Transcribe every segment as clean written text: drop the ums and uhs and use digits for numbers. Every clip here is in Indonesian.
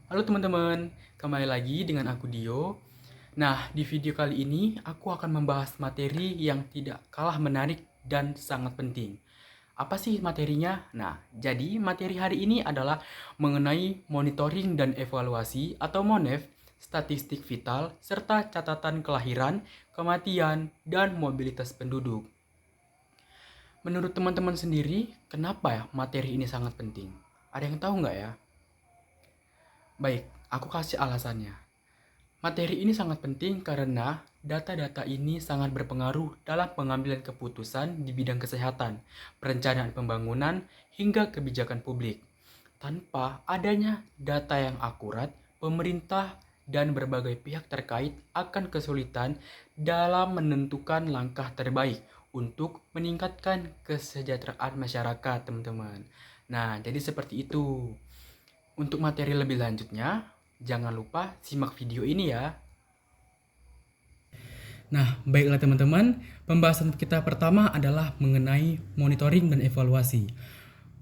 Halo teman-teman, kembali lagi dengan aku Dio. Nah, di video kali ini aku akan membahas materi yang tidak kalah menarik dan sangat penting. Apa sih materinya? Nah, jadi materi hari ini adalah mengenai monitoring dan evaluasi atau MONEV, statistik vital, serta catatan kelahiran, kematian, dan mobilitas penduduk. Menurut teman-teman sendiri, kenapa ya materi ini sangat penting? Ada yang tahu nggak ya? Baik, aku kasih alasannya. Materi ini sangat penting karena data-data ini sangat berpengaruh dalam pengambilan keputusan di bidang kesehatan, perencanaan pembangunan, hingga kebijakan publik. Tanpa adanya data yang akurat, pemerintah dan berbagai pihak terkait akan kesulitan dalam menentukan langkah terbaik untuk meningkatkan kesejahteraan masyarakat, teman-teman. Nah, jadi seperti itu. Untuk materi lebih lanjutnya, jangan lupa simak video ini ya. Nah, baiklah teman-teman, pembahasan kita pertama adalah mengenai monitoring dan evaluasi,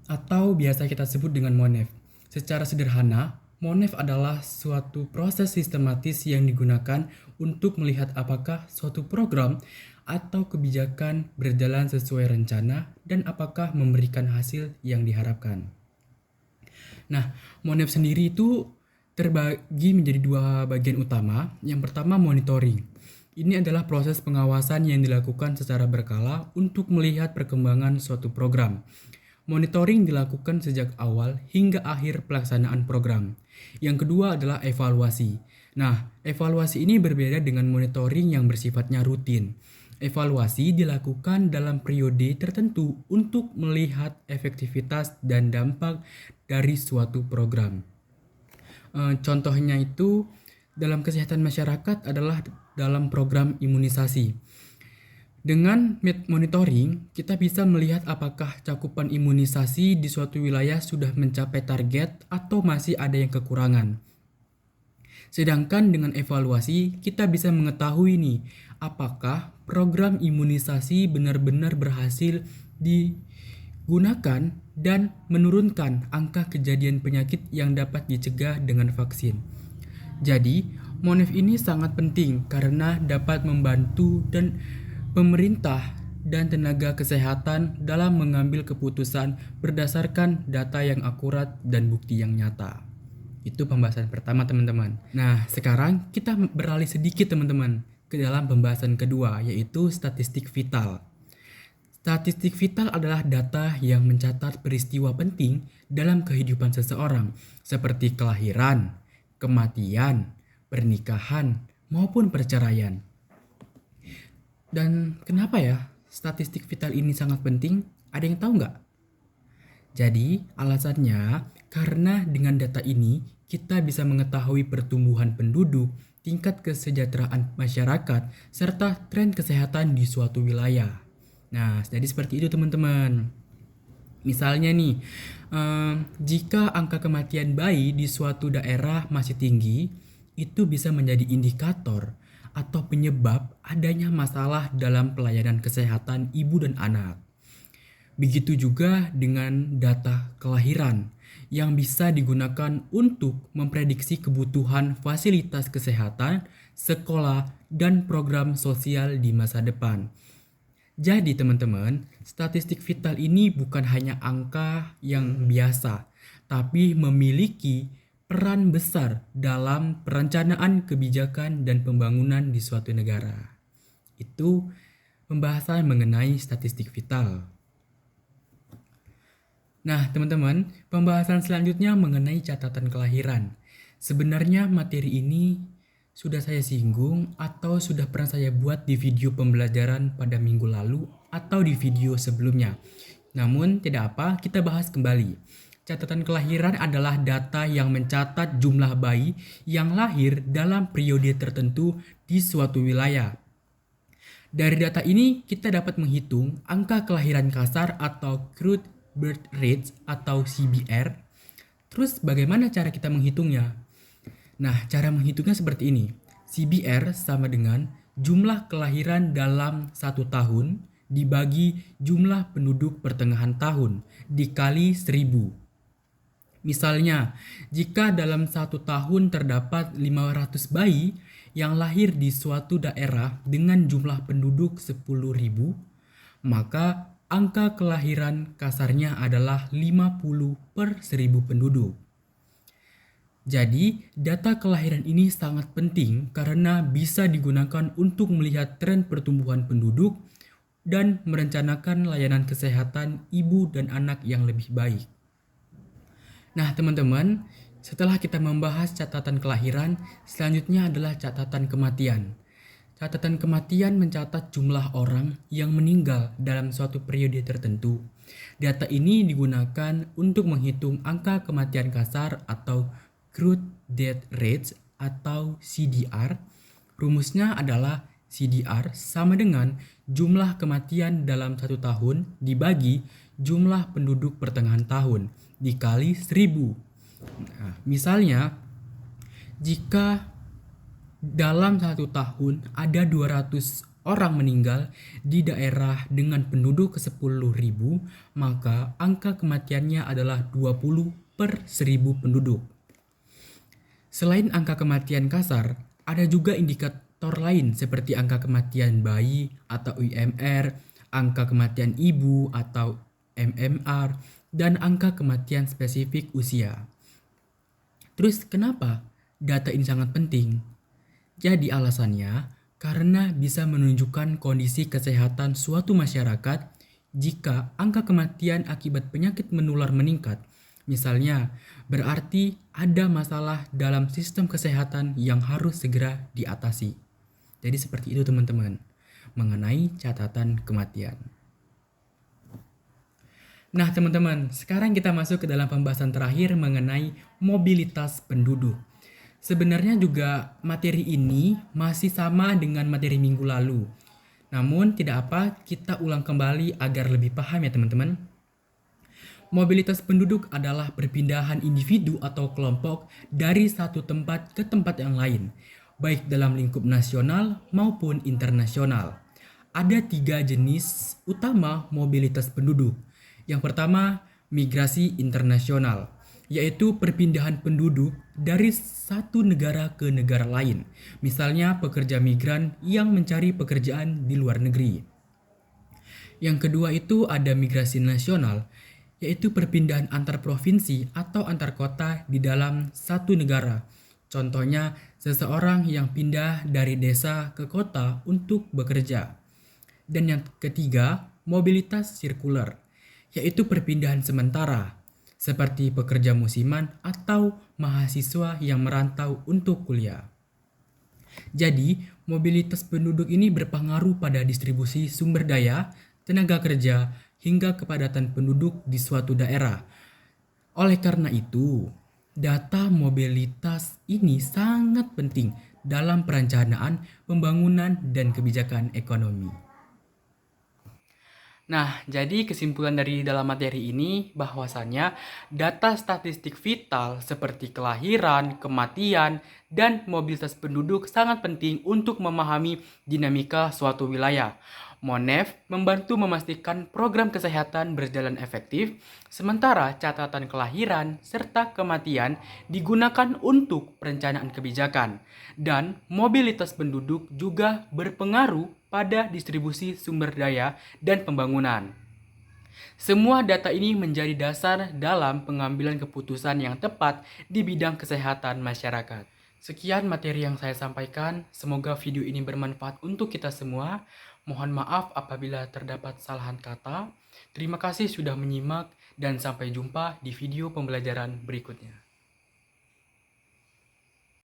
atau biasa kita sebut dengan MONEV. Secara sederhana, MONEV adalah suatu proses sistematis yang digunakan untuk melihat apakah suatu program atau kebijakan berjalan sesuai rencana dan apakah memberikan hasil yang diharapkan. Nah, MONEV sendiri itu terbagi menjadi dua bagian utama. Yang pertama monitoring. Ini adalah proses pengawasan yang dilakukan secara berkala untuk melihat perkembangan suatu program. Monitoring dilakukan sejak awal hingga akhir pelaksanaan program. Yang kedua adalah evaluasi. Nah, evaluasi ini berbeda dengan monitoring yang bersifatnya rutin. Evaluasi dilakukan dalam periode tertentu untuk melihat efektivitas dan dampak dari suatu program. Contohnya itu dalam kesehatan masyarakat adalah dalam program imunisasi. Dengan monitoring, kita bisa melihat apakah cakupan imunisasi di suatu wilayah sudah mencapai target atau masih ada yang kekurangan. Sedangkan dengan evaluasi, kita bisa mengetahui nih, apakah program imunisasi benar-benar berhasil digunakan dan menurunkan angka kejadian penyakit yang dapat dicegah dengan vaksin. Jadi, MONEV ini sangat penting karena dapat membantu dan pemerintah dan tenaga kesehatan dalam mengambil keputusan berdasarkan data yang akurat dan bukti yang nyata. Itu pembahasan pertama, teman-teman. Nah, sekarang kita beralih sedikit, teman-teman, ke dalam pembahasan kedua, yaitu statistik vital. Statistik vital adalah data yang mencatat peristiwa penting dalam kehidupan seseorang, seperti kelahiran, kematian, pernikahan, maupun perceraian. Dan kenapa ya statistik vital ini sangat penting? Ada yang tahu nggak? Jadi alasannya karena dengan data ini kita bisa mengetahui pertumbuhan penduduk, tingkat kesejahteraan masyarakat, serta tren kesehatan di suatu wilayah. Nah, jadi seperti itu teman-teman. Misalnya nih, jika angka kematian bayi di suatu daerah masih tinggi, itu bisa menjadi indikator atau penyebab adanya masalah dalam pelayanan kesehatan ibu dan anak. Begitu juga dengan data kelahiran yang bisa digunakan untuk memprediksi kebutuhan fasilitas kesehatan, sekolah, dan program sosial di masa depan. Jadi teman-teman, statistik vital ini bukan hanya angka yang biasa, tapi memiliki peran besar dalam perencanaan kebijakan dan pembangunan di suatu negara. Itu pembahasan mengenai statistik vital. Nah, teman-teman, pembahasan selanjutnya mengenai catatan kelahiran. Sebenarnya materi ini sudah saya singgung atau sudah pernah saya buat di video pembelajaran pada minggu lalu atau di video sebelumnya. Namun, tidak apa, kita bahas kembali. Catatan kelahiran adalah data yang mencatat jumlah bayi yang lahir dalam periode tertentu di suatu wilayah. Dari data ini, kita dapat menghitung angka kelahiran kasar atau crude birth rate atau CBR. Terus bagaimana cara kita menghitungnya? Nah, cara menghitungnya seperti ini. CBR sama dengan jumlah kelahiran dalam 1 tahun dibagi jumlah penduduk pertengahan tahun dikali 1000. Misalnya, jika dalam 1 tahun terdapat 500 bayi yang lahir di suatu daerah dengan jumlah penduduk 10.000, maka angka kelahiran kasarnya adalah 50 per 1.000 penduduk. Jadi, data kelahiran ini sangat penting karena bisa digunakan untuk melihat tren pertumbuhan penduduk dan merencanakan layanan kesehatan ibu dan anak yang lebih baik. Nah, teman-teman, setelah kita membahas catatan kelahiran, selanjutnya adalah catatan kematian. Catatan kematian mencatat jumlah orang yang meninggal dalam suatu periode tertentu. Data ini digunakan untuk menghitung angka kematian kasar atau Crude Death Rates atau CDR. Rumusnya adalah CDR sama dengan jumlah kematian dalam 1 tahun dibagi jumlah penduduk pertengahan tahun dikali 1.000. Nah, misalnya, jika dalam 1 tahun ada 200 orang meninggal di daerah dengan penduduk ke-10.000, maka angka kematiannya adalah 20 per 1.000 penduduk. Selain angka kematian kasar, ada juga indikator lain seperti angka kematian bayi atau UMR, angka kematian ibu atau MMR, dan angka kematian spesifik usia. Terus kenapa data ini sangat penting? Jadi alasannya karena bisa menunjukkan kondisi kesehatan suatu masyarakat jika angka kematian akibat penyakit menular meningkat. Misalnya, berarti ada masalah dalam sistem kesehatan yang harus segera diatasi. Jadi seperti itu teman-teman, mengenai catatan kematian. Nah teman-teman, sekarang kita masuk ke dalam pembahasan terakhir mengenai mobilitas penduduk. Sebenarnya juga materi ini masih sama dengan materi minggu lalu. Namun tidak apa, kita ulang kembali agar lebih paham ya teman-teman. Mobilitas penduduk adalah perpindahan individu atau kelompok dari satu tempat ke tempat yang lain, baik dalam lingkup nasional maupun internasional. Ada 3 jenis utama mobilitas penduduk. Yang pertama, migrasi internasional, yaitu perpindahan penduduk dari satu negara ke negara lain. Misalnya pekerja migran yang mencari pekerjaan di luar negeri. Yang kedua itu ada migrasi nasional, yaitu perpindahan antar provinsi atau antar kota di dalam satu negara. Contohnya, seseorang yang pindah dari desa ke kota untuk bekerja. Dan yang ketiga, mobilitas sirkuler, yaitu perpindahan sementara, seperti pekerja musiman atau mahasiswa yang merantau untuk kuliah. Jadi, mobilitas penduduk ini berpengaruh pada distribusi sumber daya, tenaga kerja, hingga kepadatan penduduk di suatu daerah. Oleh karena itu, data mobilitas ini sangat penting dalam perencanaan, pembangunan, dan kebijakan ekonomi. Nah, jadi kesimpulan dari dalam materi ini bahwasannya data statistik vital seperti kelahiran, kematian, dan mobilitas penduduk sangat penting untuk memahami dinamika suatu wilayah. Monef membantu memastikan program kesehatan berjalan efektif, sementara catatan kelahiran serta kematian digunakan untuk perencanaan kebijakan. Dan mobilitas penduduk juga berpengaruh pada distribusi sumber daya dan pembangunan. Semua data ini menjadi dasar dalam pengambilan keputusan yang tepat di bidang kesehatan masyarakat. Sekian materi yang saya sampaikan, semoga video ini bermanfaat untuk kita semua. Mohon maaf apabila terdapat kesalahan kata. Terima kasih sudah menyimak dan sampai jumpa di video pembelajaran berikutnya.